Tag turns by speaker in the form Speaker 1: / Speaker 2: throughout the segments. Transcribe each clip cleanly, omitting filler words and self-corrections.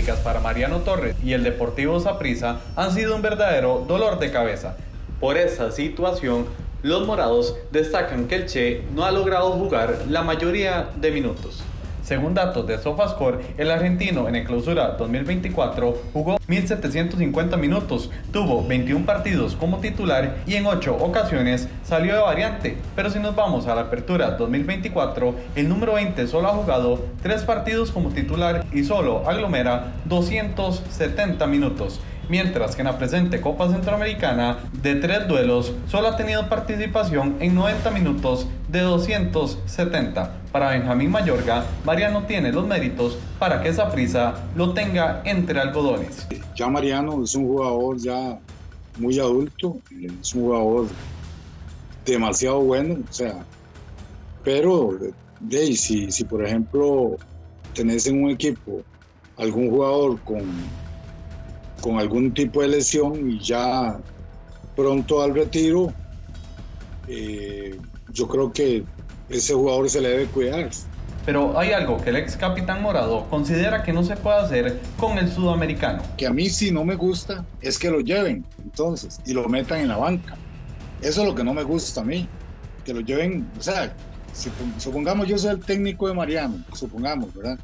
Speaker 1: sintéticas para Mariano Torres y el Deportivo Saprissa han sido un verdadero dolor de cabeza. Por esa situación, los morados destacan que el Che no ha logrado jugar la mayoría de minutos. Según datos de SofaScore, el argentino en el Clausura 2024 jugó 1.750 minutos, tuvo 21 partidos como titular y en 8 ocasiones salió de variante. Pero si nos vamos a la Apertura 2024, el número 20 solo ha jugado 3 partidos como titular y solo aglomera 270 minutos. Mientras que en la presente Copa Centroamericana, de 3 duelos, solo ha tenido participación en 90 minutos de 270. Para Benjamín Mayorga, Mariano tiene los méritos para que Saprissa lo tenga entre algodones.
Speaker 2: Ya Mariano es un jugador ya muy adulto, es un jugador demasiado bueno, o sea, pero si por ejemplo tenés en un equipo algún jugador con algún tipo de lesión y ya pronto al retiro, yo creo que ese jugador se le debe cuidar.
Speaker 1: Pero hay algo que el ex capitán morado considera que no se puede hacer con el sudamericano.
Speaker 2: Que a mí sí no me gusta es que lo lleven entonces y lo metan en la banca. Eso es lo que no me gusta a mí, que lo lleven, o sea, supongamos yo soy el técnico de Mariano, supongamos, ¿verdad?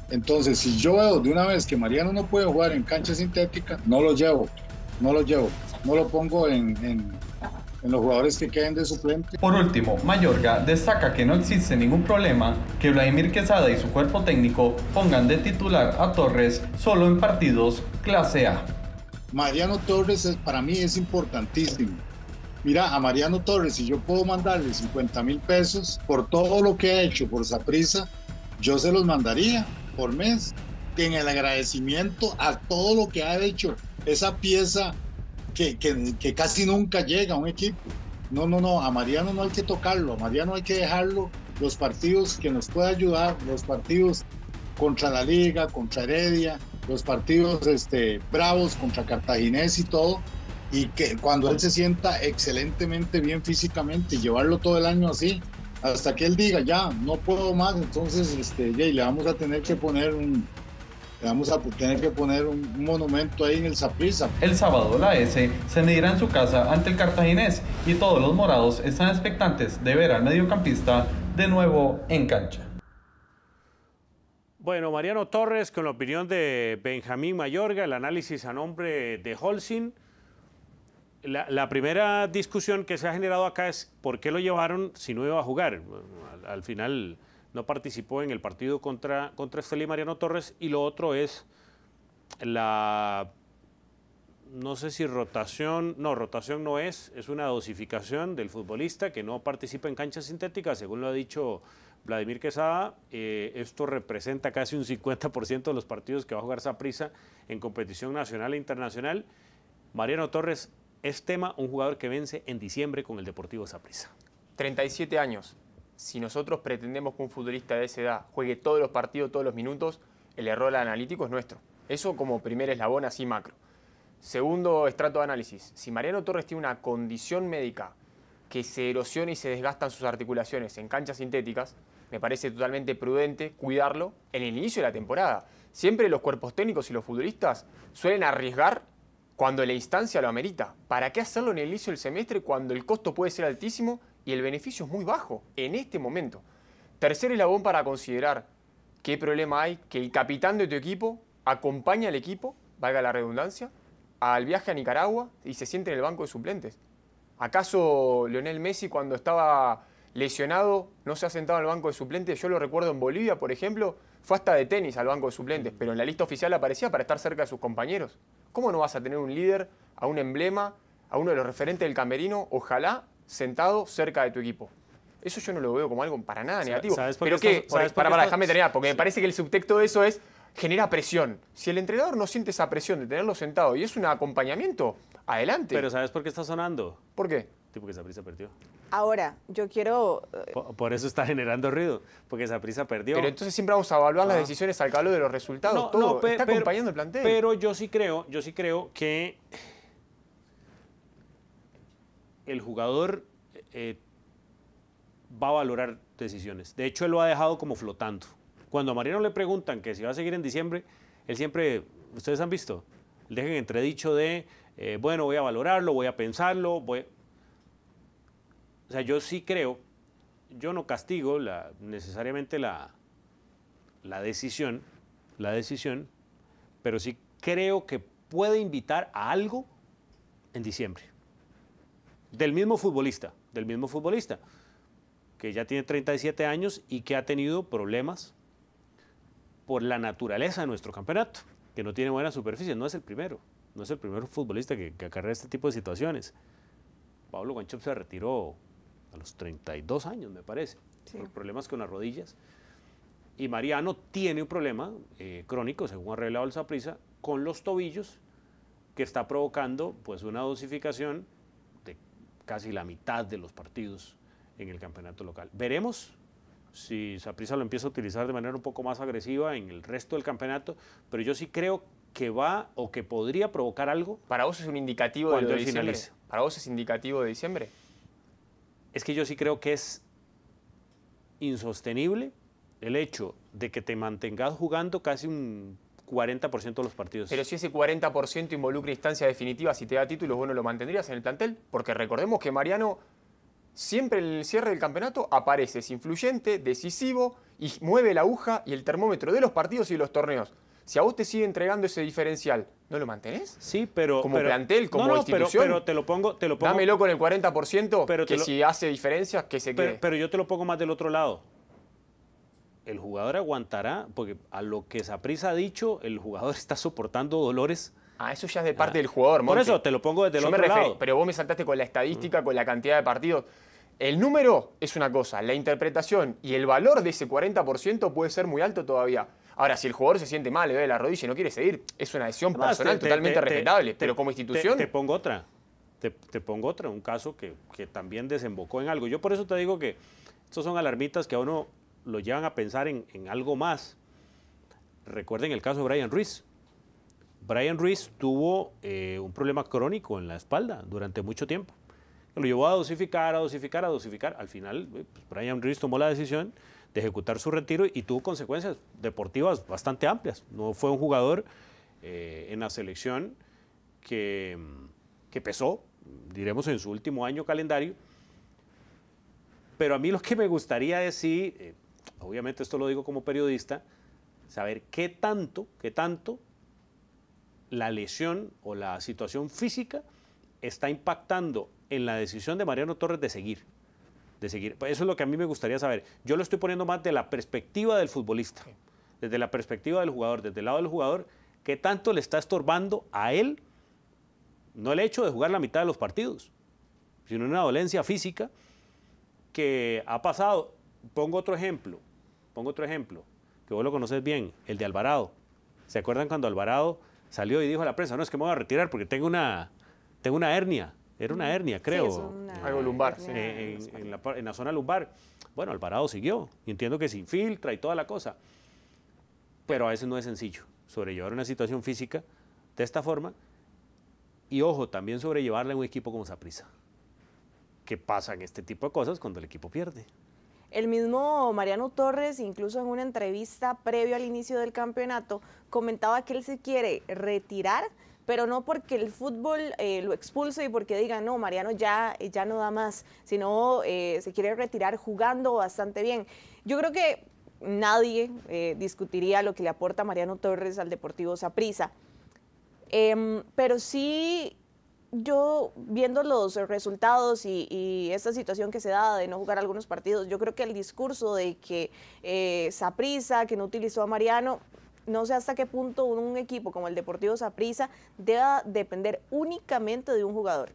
Speaker 2: Entonces, si yo veo de una vez que Mariano no puede jugar en cancha sintética, no lo llevo, no lo pongo en los jugadores que queden de suplente.
Speaker 1: Por último, Mayorga destaca que no existe ningún problema que Vladimir Quesada y su cuerpo técnico pongan de titular a Torres solo en partidos clase A.
Speaker 2: Mariano Torres para mí es importantísimo. Mira, a Mariano Torres, si yo puedo mandarle 50,000 pesos por todo lo que ha hecho por Saprissa, yo se los mandaría por mes, en el agradecimiento a todo lo que ha hecho esa pieza que casi nunca llega a un equipo. No, a Mariano no hay que tocarlo, a Mariano hay que dejarlo los partidos que nos pueda ayudar, los partidos contra la Liga, contra Heredia, los partidos bravos contra Cartaginés y todo, y que cuando él se sienta excelentemente bien físicamente, llevarlo todo el año así, hasta que él diga ya no puedo más, entonces le vamos a tener que poner un monumento ahí en el Saprissa.
Speaker 1: El sábado la S se medirá en su casa ante el Cartaginés y todos los morados están expectantes de ver al mediocampista de nuevo en cancha.
Speaker 3: Bueno, Mariano Torres con la opinión de Benjamín Mayorga, el análisis a nombre de Holcim. La primera discusión que se ha generado acá es por qué lo llevaron si no iba a jugar. Al final no participó en el partido contra Estelí Mariano Torres, y lo otro es no sé si rotación no es una dosificación del futbolista que no participa en canchas sintéticas, según lo ha dicho Vladimir Quesada. Esto representa casi un 50% de los partidos que va a jugar Saprissa en competición nacional e internacional. Mariano Torres es un jugador que vence en diciembre con el Deportivo Saprissa.
Speaker 4: 37 años. Si nosotros pretendemos que un futbolista de esa edad juegue todos los partidos, todos los minutos, el error analítico es nuestro. Eso como primer eslabón así macro. Segundo estrato de análisis. Si Mariano Torres tiene una condición médica que se erosiona y se desgastan sus articulaciones en canchas sintéticas, me parece totalmente prudente cuidarlo en el inicio de la temporada. Siempre los cuerpos técnicos y los futbolistas suelen arriesgar cuando la instancia lo amerita. ¿Para qué hacerlo en el inicio del semestre cuando el costo puede ser altísimo y el beneficio es muy bajo en este momento? Tercer eslabón para considerar qué problema hay, que el capitán de tu equipo acompañe al equipo, valga la redundancia, al viaje a Nicaragua y se siente en el banco de suplentes. ¿Acaso Lionel Messi, cuando estaba lesionado, no se ha sentado en el banco de suplentes? Yo lo recuerdo en Bolivia, por ejemplo, fue hasta de tenis al banco de suplentes, pero en la lista oficial aparecía para estar cerca de sus compañeros. ¿Cómo no vas a tener un líder, a un emblema, a uno de los referentes del camerino, ojalá sentado cerca de tu equipo? Eso yo no lo veo como algo para nada negativo. Pero que, déjame terminar, porque me parece que el subtexto de eso es, genera presión. Si el entrenador no siente esa presión de tenerlo sentado y es un acompañamiento, adelante.
Speaker 3: Pero ¿sabes por qué está sonando?
Speaker 4: ¿Por qué?
Speaker 3: Porque Saprissa perdió.
Speaker 5: Ahora, yo quiero...
Speaker 3: Por eso está generando ruido, porque Saprissa perdió.
Speaker 4: Pero entonces siempre vamos a evaluar las decisiones al calor de los resultados. Está acompañando el plantel.
Speaker 3: Pero yo sí creo que el jugador va a valorar decisiones. De hecho, él lo ha dejado como flotando. Cuando a Mariano le preguntan que si va a seguir en diciembre, él siempre, ustedes han visto, dejan entredicho de, bueno, voy a valorarlo, voy a pensarlo, O sea, yo sí creo, yo no castigo necesariamente la decisión, pero sí creo que puede invitar a algo en diciembre. Del mismo futbolista, que ya tiene 37 años y que ha tenido problemas por la naturaleza de nuestro campeonato, que no tiene buena superficie. No es el primero futbolista que acarrea este tipo de situaciones. Pablo Wanchope se retiró a los 32 años, me parece, por problemas con las rodillas. Y Mariano tiene un problema crónico, según ha revelado el Saprissa, con los tobillos, que está provocando pues una dosificación de casi la mitad de los partidos en el campeonato local. Veremos si Saprissa lo empieza a utilizar de manera un poco más agresiva en el resto del campeonato, pero yo sí creo que va o que podría provocar algo.
Speaker 4: ¿Para vos es un indicativo de diciembre? Finalice. ¿Para vos es indicativo de diciembre?
Speaker 3: Es que yo sí creo que es insostenible el hecho de que te mantengas jugando casi un 40% de los partidos.
Speaker 4: Pero si ese 40% involucra instancias definitivas y te da títulos, ¿vos no lo mantendrías en el plantel? Porque recordemos que Mariano siempre en el cierre del campeonato aparece, es influyente, decisivo y mueve la aguja y el termómetro de los partidos y de los torneos. Si a vos te sigue entregando ese diferencial, ¿no lo mantenés?
Speaker 3: Sí, pero...
Speaker 4: Como plantel, como institución.
Speaker 3: Pero te lo pongo...
Speaker 4: Dámelo con el 40%,
Speaker 3: pero
Speaker 4: si hace diferencias, que se quede.
Speaker 3: Pero yo te lo pongo más del otro lado. El jugador aguantará, porque a lo que Saprissa ha dicho, el jugador está soportando dolores.
Speaker 4: Eso ya es de parte del jugador, Monte.
Speaker 3: Por eso te lo pongo desde el otro lado.
Speaker 4: Pero vos me saltaste con la estadística, con la cantidad de partidos. El número es una cosa, la interpretación y el valor de ese 40% puede ser muy alto todavía. Ahora, si el jugador se siente mal, le duele la rodilla y no quiere seguir, es una decisión personal totalmente respetable. Pero como institución...
Speaker 3: Te pongo otra. Te pongo otra, un caso que también desembocó en algo. Yo por eso te digo que estos son alarmitas que a uno lo llevan a pensar en algo más. Recuerden el caso de Brian Ruiz. Brian Ruiz tuvo un problema crónico en la espalda durante mucho tiempo. Lo llevó a dosificar. Al final, pues Brian Ruiz tomó la decisión de ejecutar su retiro y tuvo consecuencias deportivas bastante amplias. No fue un jugador en la selección que pesó, diremos, en su último año calendario. Pero a mí lo que me gustaría decir, obviamente esto lo digo como periodista, saber qué tanto la lesión o la situación física está impactando en la decisión de Mariano Torres de seguir. Eso es lo que a mí me gustaría saber. Yo lo estoy poniendo más de la perspectiva del futbolista, desde la perspectiva del jugador, desde el lado del jugador, qué tanto le está estorbando a él, no el hecho de jugar la mitad de los partidos, sino una dolencia física que ha pasado. Pongo otro ejemplo, que vos lo conoces bien, el de Alvarado. ¿Se acuerdan cuando Alvarado salió y dijo a la prensa, no, es que me voy a retirar porque tengo una hernia? Era una hernia, creo.
Speaker 5: Sí,
Speaker 4: algo lumbar.
Speaker 5: Sí.
Speaker 3: En la zona lumbar. Bueno, Alvarado siguió. Y entiendo que se infiltra y toda la cosa. Pero a veces no es sencillo sobrellevar una situación física de esta forma. Y ojo, también sobrellevarla en un equipo como Saprissa. ¿Qué pasa en este tipo de cosas cuando el equipo pierde?
Speaker 5: El mismo Mariano Torres, incluso en una entrevista previo al inicio del campeonato, comentaba que él se quiere retirar, pero no porque el fútbol lo expulse y porque digan, no, Mariano ya no da más, sino se quiere retirar jugando bastante bien. Yo creo que nadie discutiría lo que le aporta Mariano Torres al Deportivo Saprissa, pero sí, yo viendo los resultados y esta situación que se da de no jugar algunos partidos, yo creo que el discurso de que Saprissa, que no utilizó a Mariano, no sé hasta qué punto un equipo como el Deportivo Saprissa deba depender únicamente de un jugador.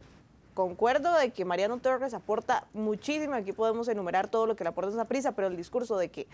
Speaker 5: Concuerdo de que Mariano Torres aporta muchísimo, aquí podemos enumerar todo lo que le aporta a Saprissa, pero el discurso de que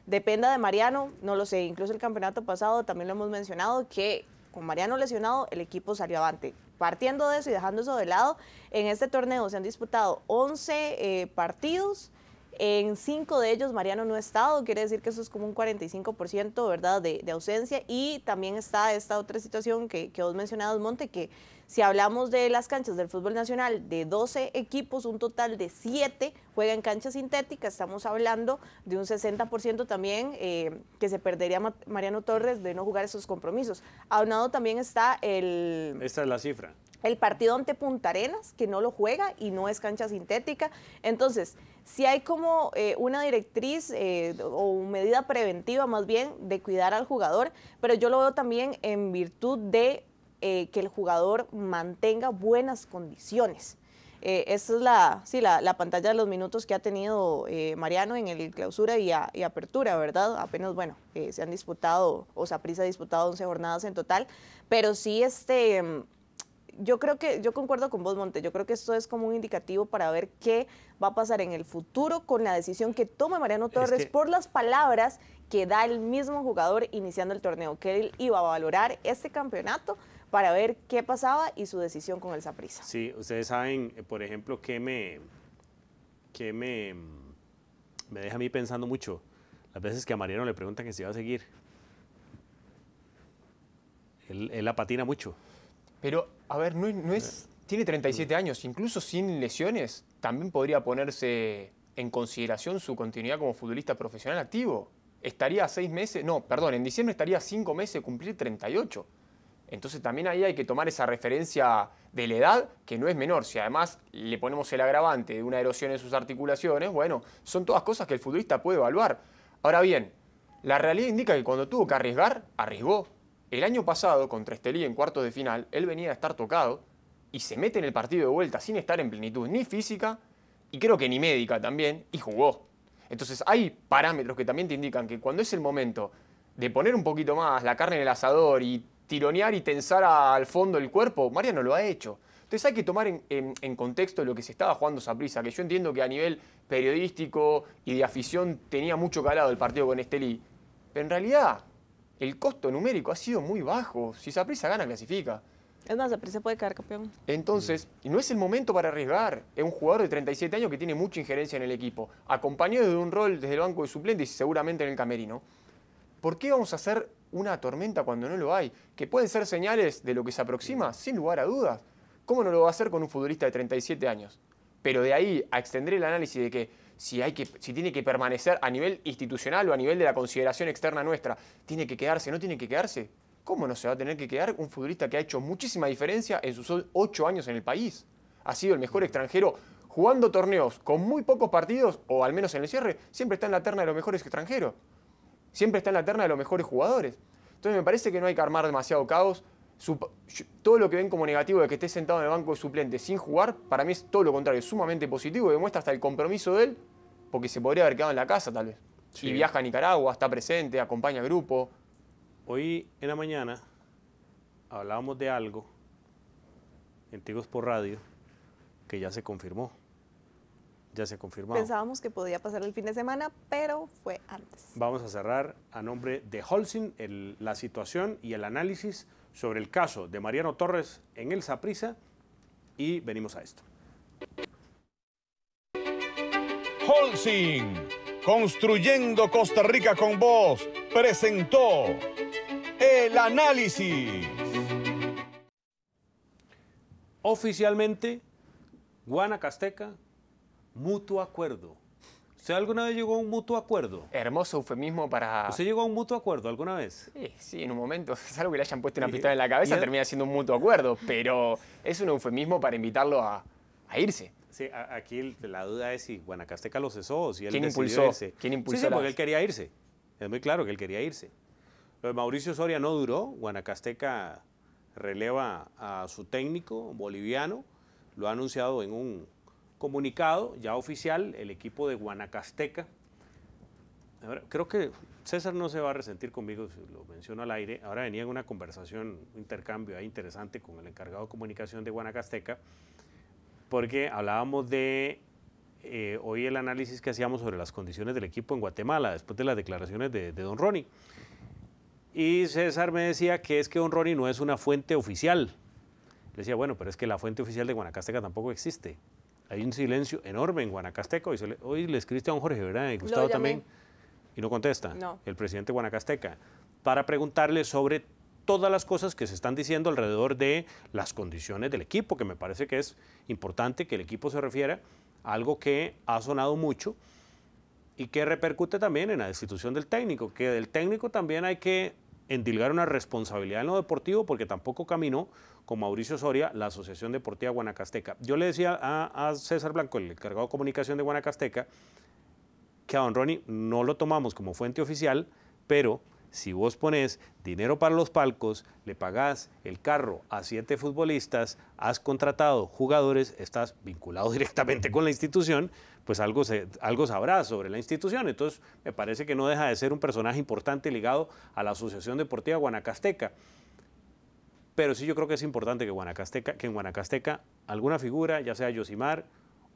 Speaker 5: dependa de Mariano, no lo sé. Incluso el campeonato pasado también lo hemos mencionado, que con Mariano lesionado el equipo salió avante. Partiendo de eso y dejando eso de lado, en este torneo se han disputado 11 partidos. En 5 de ellos Mariano no ha estado, quiere decir que eso es como un 45%, ¿verdad?, de ausencia. Y también está esta otra situación que vos mencionabas, Monte, que Si hablamos de las canchas del fútbol nacional, de 12 equipos, un total de 7 juegan en cancha sintética. Estamos hablando de un 60% también que se perdería Mariano Torres de no jugar esos compromisos. Aunado también está
Speaker 3: Esta es la cifra.
Speaker 5: El partido ante Punta Arenas, que no lo juega y no es cancha sintética. Entonces, si hay como una directriz o medida preventiva más bien de cuidar al jugador, pero yo lo veo también en virtud de que el jugador mantenga buenas condiciones. Esta es la pantalla de los minutos que ha tenido Mariano en el clausura y apertura, ¿verdad? Apenas, bueno, se han disputado, o Saprissa ha disputado 11 jornadas en total, pero sí yo creo que, yo concuerdo con vos, Monte, yo creo que esto es como un indicativo para ver qué va a pasar en el futuro con la decisión que tome Mariano Torres por las palabras que da el mismo jugador iniciando el torneo, que él iba a valorar este campeonato para ver qué pasaba y su decisión con el Saprissa.
Speaker 3: Sí, ustedes saben, por ejemplo, que me deja a mí pensando mucho las veces que a Mariano le preguntan que si va a seguir. Él la patina mucho.
Speaker 4: Pero, a ver, tiene 37 años, incluso sin lesiones, también podría ponerse en consideración su continuidad como futbolista profesional activo. Estaría a 6 meses, no, perdón, en diciembre estaría a 5 meses de cumplir 38. Entonces también ahí hay que tomar esa referencia de la edad, que no es menor. Si además le ponemos el agravante de una erosión en sus articulaciones, bueno, son todas cosas que el futbolista puede evaluar. Ahora bien, la realidad indica que cuando tuvo que arriesgar, arriesgó. El año pasado, contra Estelí en cuartos de final, él venía a estar tocado y se mete en el partido de vuelta sin estar en plenitud ni física y creo que ni médica también, y jugó. Entonces hay parámetros que también te indican que cuando es el momento de poner un poquito más la carne en el asador y tironear y tensar al fondo el cuerpo, Mariano lo ha hecho. Entonces hay que tomar en contexto lo que se estaba jugando Saprissa, que yo entiendo que a nivel periodístico y de afición tenía mucho calado el partido con Estelí, pero en realidad el costo numérico ha sido muy bajo. Si Saprissa gana, clasifica.
Speaker 5: Es más, Saprissa puede quedar campeón.
Speaker 4: Entonces, no es el momento para arriesgar. Es un jugador de 37 años que tiene mucha injerencia en el equipo, acompañado de un rol desde el banco de suplentes y seguramente en el camerino. ¿Por qué vamos a hacer una tormenta cuando no lo hay? Que pueden ser señales de lo que se aproxima, sin lugar a dudas. ¿Cómo no lo va a hacer con un futbolista de 37 años? Pero de ahí a extender el análisis de que si tiene que permanecer a nivel institucional o a nivel de la consideración externa nuestra, ¿tiene que quedarse, no tiene que quedarse? ¿Cómo no se va a tener que quedar un futbolista que ha hecho muchísima diferencia en sus 8 años en el país? Ha sido el mejor extranjero jugando torneos con muy pocos partidos, o al menos en el cierre, siempre está en la terna de los mejores extranjeros. Siempre está en la terna de los mejores jugadores. Entonces me parece que no hay que armar demasiado caos. Todo lo que ven como negativo de que esté sentado en el banco de suplentes sin jugar, para mí es todo lo contrario, es sumamente positivo y demuestra hasta el compromiso de él, porque se podría haber quedado en la casa tal vez. Sí. Y viaja a Nicaragua, está presente, acompaña al grupo.
Speaker 3: Hoy en la mañana hablábamos de algo en Tigos por Radio que ya se confirmó. Ya se ha confirmado.
Speaker 5: Pensábamos que podía pasar el fin de semana, pero fue antes.
Speaker 3: Vamos a cerrar a nombre de Holcim la situación y el análisis sobre el caso de Mariano Torres en el Saprissa y venimos a esto.
Speaker 6: Holcim, construyendo Costa Rica con vos, presentó el análisis.
Speaker 3: Oficialmente, Guanacasteca, mutuo acuerdo. ¿Usted alguna vez llegó a un mutuo acuerdo?
Speaker 4: Hermoso eufemismo para...
Speaker 3: ¿Usted llegó a un mutuo acuerdo alguna vez?
Speaker 4: Sí, en un momento. Es algo que le hayan puesto una pistola en la cabeza, termina siendo un mutuo acuerdo, pero es un eufemismo para invitarlo a irse.
Speaker 3: Sí, aquí la duda es si Guanacasteca lo cesó o si él
Speaker 4: ¿Quién
Speaker 3: decidió
Speaker 4: impulsó?
Speaker 3: irse.
Speaker 4: ¿Quién impulsó?
Speaker 3: Sí, porque él quería irse. Es muy claro que él quería irse. Lo de Mauricio Soria no duró. Guanacasteca releva a su técnico boliviano. Lo ha anunciado en un comunicado ya oficial, el equipo de Guanacasteca. Ahora, creo que César no se va a resentir conmigo si lo menciono al aire. Ahora venía en una conversación, un intercambio ahí interesante con el encargado de comunicación de Guanacasteca, porque hablábamos de hoy el análisis que hacíamos sobre las condiciones del equipo en Guatemala, después de las declaraciones de don Ronnie. Y César me decía que es que don Ronnie no es una fuente oficial. Le decía, bueno, pero es que la fuente oficial de Guanacasteca tampoco existe. Hay un silencio enorme en Guanacasteca. Hoy le escribiste a don Jorge, ¿verdad? Y Gustavo también. Y no contesta.
Speaker 5: No.
Speaker 3: El presidente de Guanacasteca. Para preguntarle sobre todas las cosas que se están diciendo alrededor de las condiciones del equipo, que me parece que es importante que el equipo se refiera a algo que ha sonado mucho y que repercute también en la destitución del técnico, que del técnico también hay que endilgar una responsabilidad en lo deportivo, porque tampoco caminó con Mauricio Soria la Asociación Deportiva Guanacasteca. Yo le decía a César Blanco, el encargado de comunicación de Guanacasteca, que a don Ronnie no lo tomamos como fuente oficial, pero si vos pones dinero para los palcos, le pagás el carro a 7 futbolistas, has contratado jugadores, estás vinculado directamente con la institución, pues algo sabrás sobre la institución. Entonces, me parece que no deja de ser un personaje importante ligado a la Asociación Deportiva Guanacasteca. Pero sí yo creo que es importante que en Guanacasteca alguna figura, ya sea Yosimar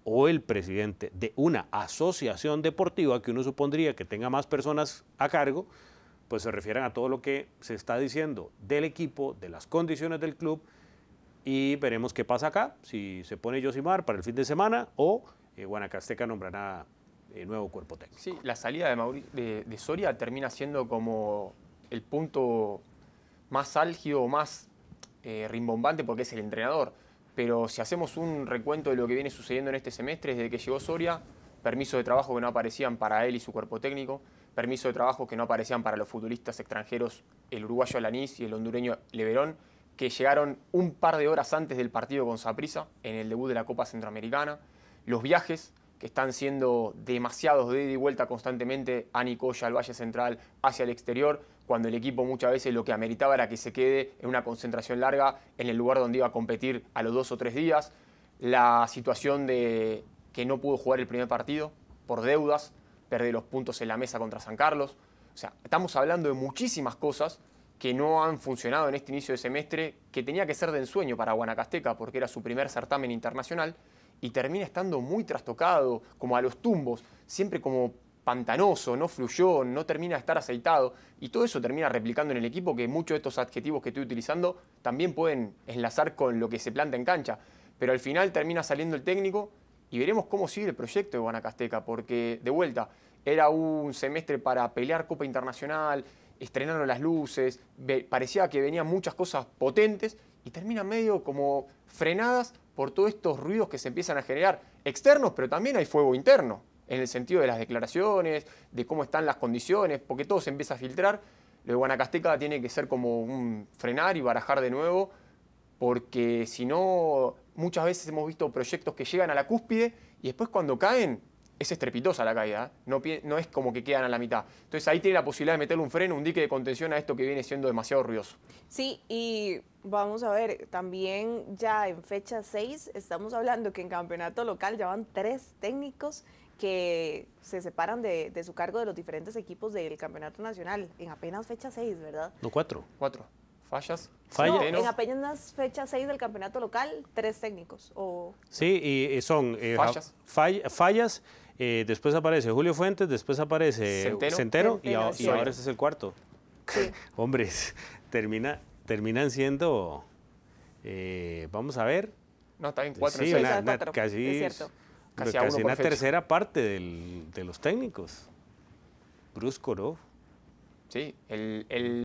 Speaker 3: o el presidente de una asociación deportiva, que uno supondría que tenga más personas a cargo, pues se refieran a todo lo que se está diciendo del equipo, de las condiciones del club, y veremos qué pasa acá, si se pone Yosimar para el fin de semana o Guanacasteca nombrará nuevo cuerpo técnico.
Speaker 4: Sí, la salida de Soria termina siendo como el punto más álgido, más rimbombante, porque es el entrenador. Pero si hacemos un recuento de lo que viene sucediendo en este semestre, desde que llegó Soria, permisos de trabajo que no aparecían para él y su cuerpo técnico, permisos de trabajo que no aparecían para los futbolistas extranjeros, el uruguayo Alanís y el hondureño Leverón, que llegaron un par de horas antes del partido con Saprissa, en el debut de la Copa Centroamericana, los viajes que están siendo demasiados de ida y vuelta constantemente a Nicoya, al Valle Central, hacia el exterior, cuando el equipo muchas veces lo que ameritaba era que se quede en una concentración larga en el lugar donde iba a competir a los 2 o 3 días, la situación de que no pudo jugar el primer partido por deudas, perder los puntos en la mesa contra San Carlos. O sea, estamos hablando de muchísimas cosas que no han funcionado en este inicio de semestre, que tenía que ser de ensueño para Guanacasteca porque era su primer certamen internacional, y termina estando muy trastocado, como a los tumbos, siempre como pantanoso, no fluyó, no termina de estar aceitado, y todo eso termina replicando en el equipo, que muchos de estos adjetivos que estoy utilizando también pueden enlazar con lo que se planta en cancha, pero al final termina saliendo el técnico y veremos cómo sigue el proyecto de Guanacasteca, porque de vuelta era un semestre para pelear Copa Internacional, estrenaron las luces, parecía que venían muchas cosas potentes y terminan medio como frenadas por todos estos ruidos que se empiezan a generar externos, pero también hay fuego interno, en el sentido de las declaraciones, de cómo están las condiciones, porque todo se empieza a filtrar. Lo de Guanacasteca tiene que ser como un frenar y barajar de nuevo, porque si no, muchas veces hemos visto proyectos que llegan a la cúspide y después cuando caen, es estrepitosa la caída, ¿eh? No es como que quedan a la mitad. Entonces ahí tiene la posibilidad de meterle un freno, un dique de contención a esto que viene siendo demasiado ruidoso.
Speaker 5: Sí, y vamos a ver, también ya en fecha 6 estamos hablando que en campeonato local ya van 3 técnicos que se separan de su cargo de los diferentes equipos del campeonato nacional, en apenas fecha 6, ¿verdad?
Speaker 3: No, 4.
Speaker 4: 4. ¿Fallas?
Speaker 5: No,
Speaker 4: Centeno.
Speaker 5: en apenas fecha 6 del campeonato local, 3 técnicos.
Speaker 3: Sí, y son fallas. Después aparece Julio Fuentes, después aparece Centeno y ahora ese es el cuarto.
Speaker 5: Sí.
Speaker 3: Hombre, terminan siendo, vamos a ver.
Speaker 4: No, está bien, 4
Speaker 3: sí,
Speaker 4: en 6.
Speaker 3: casi una tercera parte de los técnicos. Brusco, ¿no?
Speaker 4: Sí, el